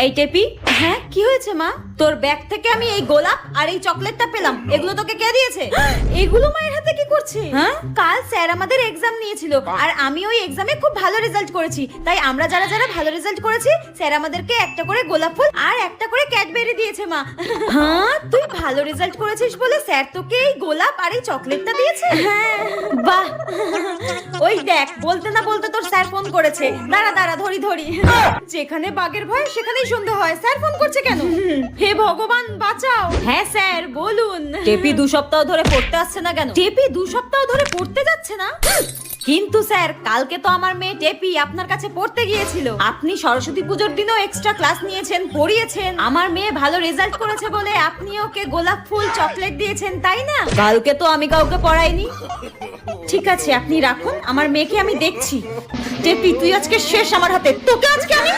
এই টেপি, হ্যাঁ কি হয়েছে মা? তোর ব্যাগ থেকে আমি এই গোলাপ আর এই চকলেটটা পেলাম, এগুলো তোকে কে দিয়েছে? এগুলো মায়ের হাতে কি করছে? হ্যাঁ, কাল স্যার আমাদের এক্সাম নিয়েছিল আর আমি ওই এক্সামে খুব ভালো রেজাল্ট করেছি, তাই আমরা যারা যারা ভালো রেজাল্ট করেছি স্যার আমাদেরকে একটা করে গোলাপ ফুল আর একটা করে ক্যাডবেরি দিয়েছে মা। হ্যাঁ, তুই ভালো রেজাল্ট করেছিস বলে স্যার তোকে এই গোলাপ আর এই চকলেটটা দিয়েছে? হ্যাঁ, বাহ। ওই দেখ, বলতে না বলতে তোর স্যার ফোন করেছে। দাঁড়া দাঁড়া, ধরি ধরি। যেখানে বাঘের ভয় সেখানেই সন্ধ্যা হয়। স্যার ফোন করছে কেন? হে ভগবান বাঁচাও। হ্যাঁ স্যার বলুন। টেপি 2 সপ্তাহ ধরে পড়তে আসছে না কেন? টেপি 2 সপ্তাহ ধরে পড়তে যাচ্ছে না? কিন্তু স্যার কালকে তো আমার মেয়ে টেপি আপনার কাছে পড়তে গিয়েছিল। আপনি সরস্বতী পুজোর দিনও এক্সট্রা ক্লাস নিয়েছেন, পড়িয়েছেন। আমার মেয়ে ভালো রেজাল্ট করেছে বলে আপনি ওকে গোলাপ ফুল চকলেট দিয়েছেন, তাই না? কালকে তো আমি কাউকে পড়াইনি। ঠিক আছে আপনি রাখুন, আমার মেয়েকে আমি দেখছি। টেপি তুই আজকে শেষ আমার হাতে, তোকে আজকে আমি